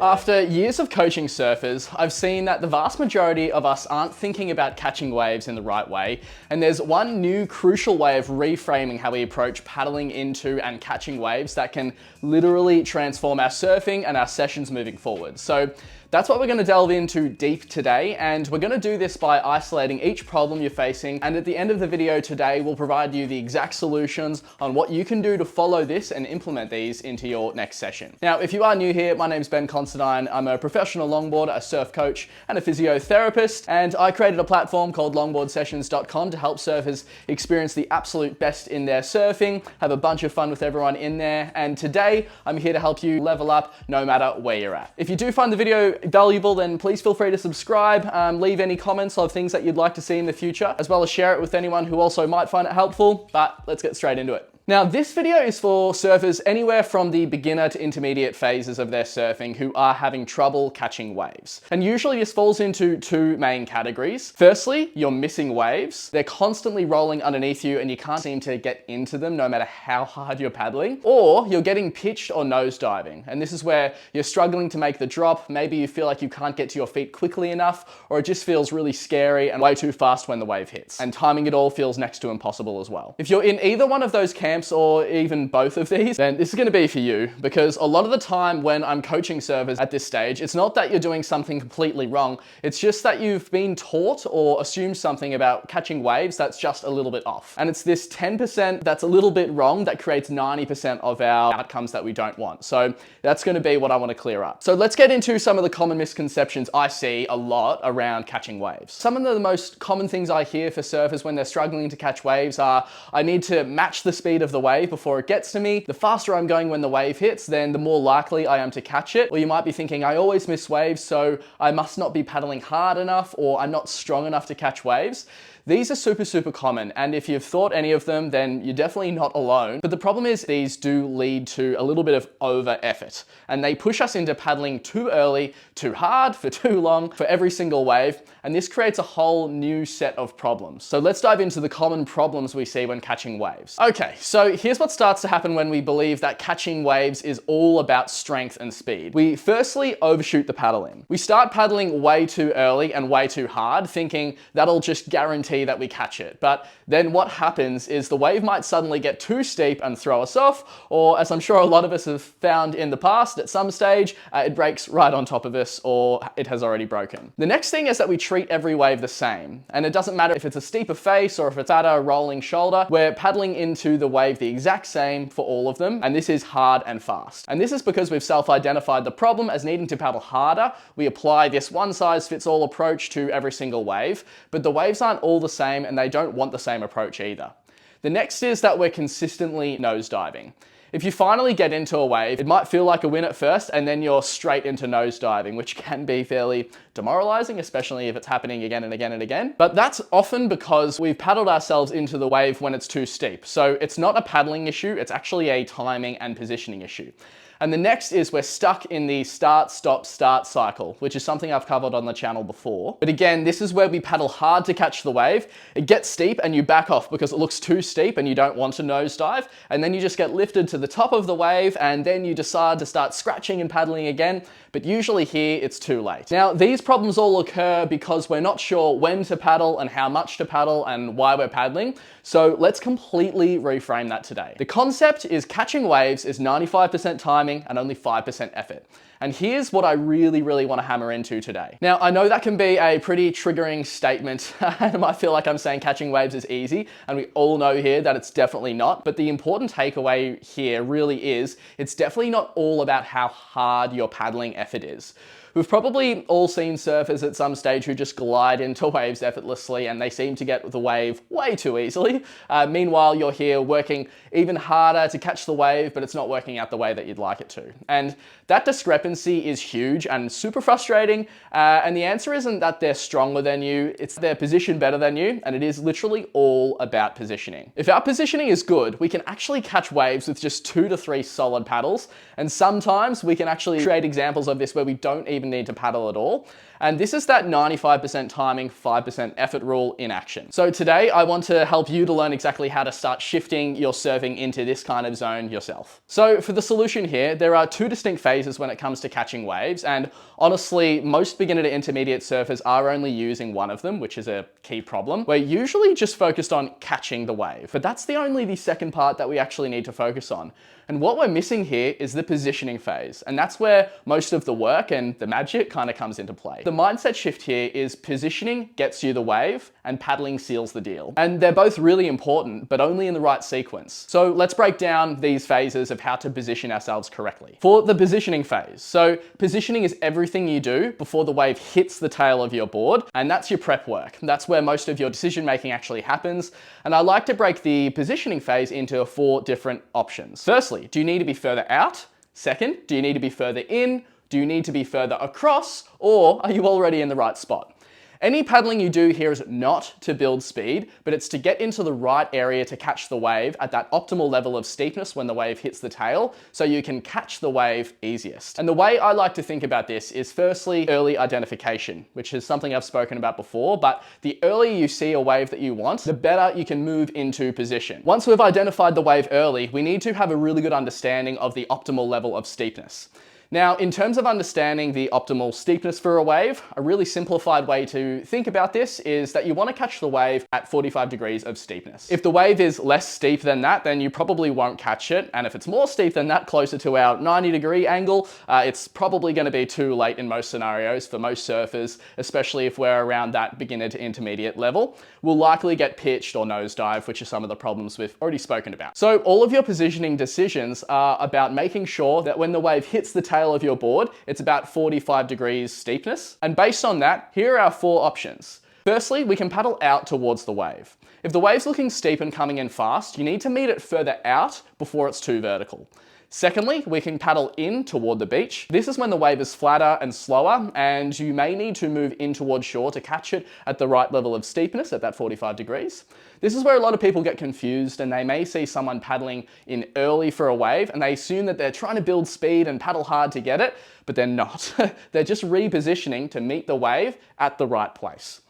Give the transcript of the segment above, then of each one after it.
After years of coaching surfers, I've seen that the vast majority of us aren't thinking about catching waves in the right way, and there's one new crucial way of reframing how we approach paddling into and catching waves that can literally transform our surfing and our sessions moving forward. So that's what we're going to delve into deep today, and we're going to do this by isolating each problem you're facing, and at the end of the video today we'll provide you the exact solutions on what you can do to follow this and implement these into your next session. Now, if you are new here, my name's Considine. I'm a professional longboarder, a surf coach, and a physiotherapist, and I created a platform called longboardsessions.com to help surfers experience the absolute best in their surfing, have a bunch of fun with everyone in there, and today I'm here to help you level up no matter where you're at. If you do find the video valuable, then please feel free to subscribe, leave any comments of things that you'd like to see in the future, as well as share it with anyone who also might find it helpful, but let's get straight into it. Now, this video is for surfers anywhere from the beginner to intermediate phases of their surfing who are having trouble catching waves. And usually this falls into two main categories. Firstly, you're missing waves. They're constantly rolling underneath you and you can't seem to get into them no matter how hard you're paddling. Or you're getting pitched or nose diving. And this is where you're struggling to make the drop. Maybe you feel like you can't get to your feet quickly enough, or it just feels really scary and way too fast when the wave hits. And timing it all feels next to impossible as well. If you're in either one of those camps, or even both of these, then this is going to be for you, because a lot of the time when I'm coaching surfers at this stage, it's not that you're doing something completely wrong, it's just that you've been taught or assumed something about catching waves that's just a little bit off. And it's this 10% that's a little bit wrong that creates 90% of our outcomes that we don't want. So that's going to be what I want to clear up. So let's get into some of the common misconceptions I see a lot around catching waves. Some of the most common things I hear for surfers when they're struggling to catch waves are, I need to match the speed of the wave before it gets to me. The faster I'm going when the wave hits, then the more likely I am to catch it. Or you might be thinking, I always miss waves, so I must not be paddling hard enough, or I'm not strong enough to catch waves. These are super common, and if you've thought any of them, then you're definitely not alone. But the problem is these do lead to a little bit of over effort, and they push us into paddling too early, too hard, for too long, for every single wave, and this creates a whole new set of problems. So let's dive into the common problems we see when catching waves. Okay, so here's what starts to happen when we believe that catching waves is all about strength and speed. We firstly overshoot the paddling. We start paddling way too early and way too hard, thinking that'll just guarantee that we catch it. But then what happens is the wave might suddenly get too steep and throw us off, or as I'm sure a lot of us have found in the past, at some stage, it breaks right on top of us, or it has already broken. The next thing is that we treat every wave the same. And it doesn't matter if it's a steeper face or if it's at a rolling shoulder, we're paddling into the wave the exact same for all of them, and this is hard and fast. And this is because we've self-identified the problem as needing to paddle harder. We apply this one-size-fits-all approach to every single wave, but the waves aren't all the same and they don't want the same approach either. The next is that we're consistently nosediving. If you finally get into a wave, it might feel like a win at first, and then you're straight into nosediving, which can be fairly demoralizing, especially if it's happening again and again and again. But that's often because we've paddled ourselves into the wave when it's too steep. So it's not a paddling issue, it's actually a timing and positioning issue. And the next is we're stuck in the start, stop, start cycle, which is something I've covered on the channel before. But again, this is where we paddle hard to catch the wave. It gets steep and you back off because it looks too steep and you don't want to nosedive. And then you just get lifted to the top of the wave and then you decide to start scratching and paddling again. But usually here it's too late. Now, these problems all occur because we're not sure when to paddle and how much to paddle and why we're paddling. So let's completely reframe that today. The concept is catching waves is 95% timing and only 5% effort. And here's what I really want to hammer into today. Now, I know that can be a pretty triggering statement, and it might feel like I'm saying catching waves is easy, and we all know here that it's definitely not. But the important takeaway here really is, it's definitely not all about how hard your paddling effort is. We've probably all seen surfers at some stage who just glide into waves effortlessly and they seem to get the wave way too easily. Meanwhile, you're here working even harder to catch the wave, but it's not working out the way that you'd like it to. And that discrepancy is huge and super frustrating. And the answer isn't that they're stronger than you, it's they're positioned better than you, and it is literally all about positioning. If our positioning is good, we can actually catch waves with just 2 to 3 solid paddles. And sometimes we can actually create examples of this where we don't even even need to paddle at all. And this is that 95% timing, 5% effort rule in action. So today I want to help you to learn exactly how to start shifting your surfing into this kind of zone yourself. So for the solution here, there are two distinct phases when it comes to catching waves. And honestly, most beginner to intermediate surfers are only using one of them, which is a key problem. We're usually just focused on catching the wave, but that's only the second part that we actually need to focus on. And what we're missing here is the positioning phase. And that's where most of the work and the magic kind of comes into play. The mindset shift here is positioning gets you the wave and paddling seals the deal. And they're both really important, but only in the right sequence. So let's break down these phases of how to position ourselves correctly. For the positioning phase, so positioning is everything you do before the wave hits the tail of your board, and that's your prep work. That's where most of your decision making actually happens. And I like to break the positioning phase into 4 different options. Firstly, do you need to be further out? Second, do you need to be further in? Do you need to be further across? Or are you already in the right spot? Any paddling you do here is not to build speed, but it's to get into the right area to catch the wave at that optimal level of steepness when the wave hits the tail, so you can catch the wave easiest. And the way I like to think about this is firstly, early identification, which is something I've spoken about before, but the earlier you see a wave that you want, the better you can move into position. Once we've identified the wave early, we need to have a really good understanding of the optimal level of steepness. Now, in terms of understanding the optimal steepness for a wave, a really simplified way to think about this is that you want to catch the wave at 45 degrees of steepness. If the wave is less steep than that, then you probably won't catch it. And if it's more steep than that, closer to our 90-degree angle, it's probably going to be too late in most scenarios for most surfers, especially if we're around that beginner to intermediate level. We'll likely get pitched or nosedive, which are some of the problems we've already spoken about. So all of your positioning decisions are about making sure that when the wave hits the tail of your board, it's about 45 degrees steepness. And based on that, here are our 4 options. Firstly, we can paddle out towards the wave. If the wave's looking steep and coming in fast, you need to meet it further out before it's too vertical. Secondly, we can paddle in toward the beach. This is when the wave is flatter and slower, and you may need to move in towards shore to catch it at the right level of steepness at that 45 degrees. This is where a lot of people get confused, and they may see someone paddling in early for a wave, and they assume that they're trying to build speed and paddle hard to get it, but they're not. They're just repositioning to meet the wave at the right place.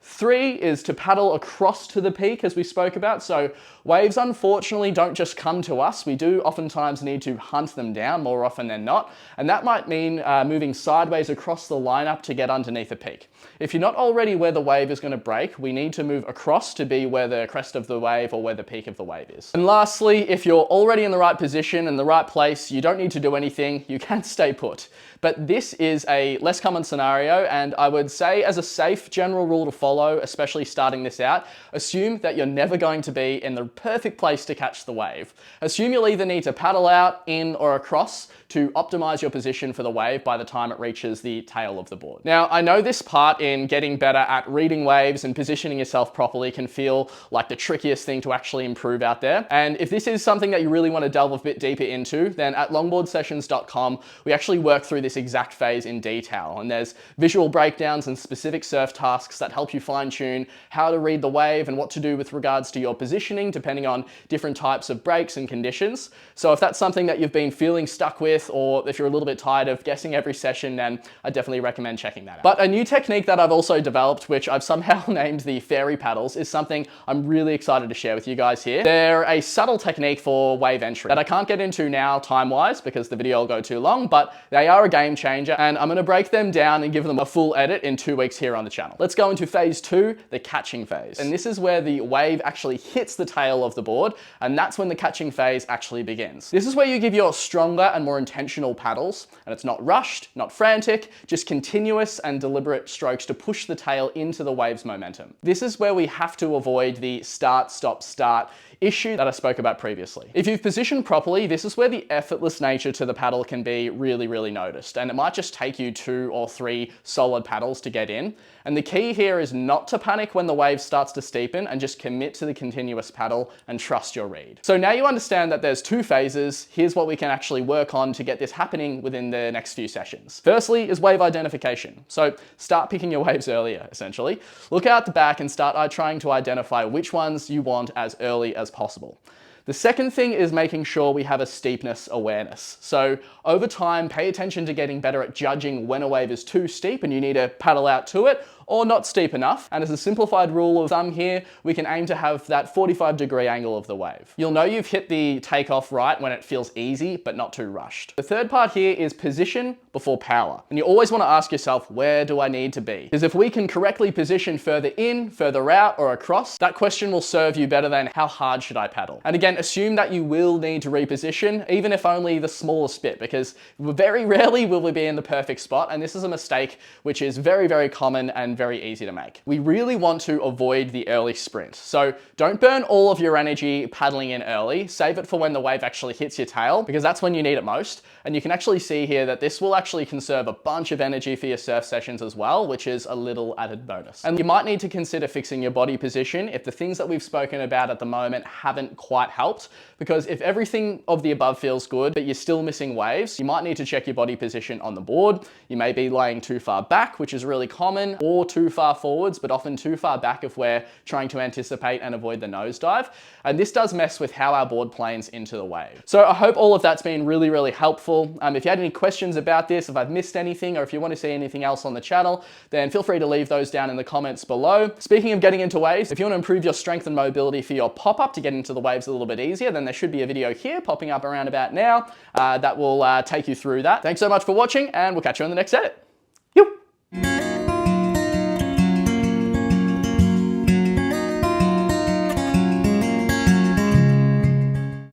3 is to paddle across to the peak, as we spoke about. So waves unfortunately don't just come to us. We do oftentimes need to hunt them down more often than not. And that might mean moving sideways across the lineup to get underneath the peak. If you're not already where the wave is going to break, we need to move across to be where the crest of the wave or where the peak of the wave is. And lastly, if you're already in the right position and the right place, you don't need to do anything. You can stay put. But this is a less common scenario, and I would say as a safe general rule to follow, especially starting this out, assume that you're never going to be in the perfect place to catch the wave. Assume you'll either need to paddle out, in, or across to optimize your position for the wave by the time it reaches the tail of the board. Now, I know this part in getting better at reading waves and positioning yourself properly can feel like the trickiest thing to actually improve out there. And if this is something that you really want to delve a bit deeper into, then at longboardsessions.com, we actually work through this exact phase in detail. And there's visual breakdowns and specific surf tasks that help you fine tune how to read the wave and what to do with regards to your positioning, depending on different types of breaks and conditions. So if that's something that you've been feeling stuck with, or if you're a little bit tired of guessing every session, then I definitely recommend checking that out. But a new technique that I've also developed, which I've somehow named the fairy paddles, is something I'm really excited to share with you guys here. They're a subtle technique for wave entry that I can't get into now time-wise because the video will go too long, but they are a game changer, and I'm going to break them down and give them a full edit in 2 weeks here on the channel. Let's go into phase 2, the catching phase. And this is where the wave actually hits the tail of the board, and that's when the catching phase actually begins. This is where you give your stronger and more intentional paddles, and it's not rushed, not frantic, just continuous and deliberate strokes to push the tail into the wave's momentum. This is where we have to avoid the start, stop, start issue that I spoke about previously. If you've positioned properly, this is where the effortless nature to the paddle can be really, really noticed, and it might just take you 2 or 3 solid paddles to get in. And the key here is not to panic when the wave starts to steepen, and just commit to the continuous paddle and trust your read. So now you understand that there's 2 phases. Here's what we can actually work on to get this happening within the next few sessions. Firstly is wave identification. So start picking your waves earlier, essentially. Look out the back and start trying to identify which ones you want as early as possible. The second thing is making sure we have a steepness awareness. So over time, pay attention to getting better at judging when a wave is too steep and you need to paddle out to it, or not steep enough. And as a simplified rule of thumb here, we can aim to have that 45-degree angle of the wave. You'll know you've hit the takeoff right when it feels easy, but not too rushed. The third part here is position before power. And you always want to ask yourself, where do I need to be? Because if we can correctly position further in, further out, or across, that question will serve you better than how hard should I paddle? And again, assume that you will need to reposition, even if only the smallest bit, because very rarely will we be in the perfect spot. And this is a mistake which is very, very common and very easy to make. We really want to avoid the early sprint. So don't burn all of your energy paddling in early. Save it for when the wave actually hits your tail, because that's when you need it most. And you can actually see here that this will actually conserve a bunch of energy for your surf sessions as well, which is a little added bonus. And you might need to consider fixing your body position if the things that we've spoken about at the moment haven't quite helped, because if everything of the above feels good, but you're still missing waves, you might need to check your body position on the board. You may be laying too far back, which is really common, or too far forwards, but often too far back if we're trying to anticipate and avoid the nosedive. And this does mess with how our board planes into the wave. So I hope all of that's been really, really helpful. If you had any questions about this, if I've missed anything, or if you want to see anything else on the channel, then feel free to leave those down in the comments below. Speaking of getting into waves, if you want to improve your strength and mobility for your pop-up to get into the waves a little bit easier, then there should be a video here popping up around about now that will take you through that. Thanks so much for watching, and we'll catch you in the next edit.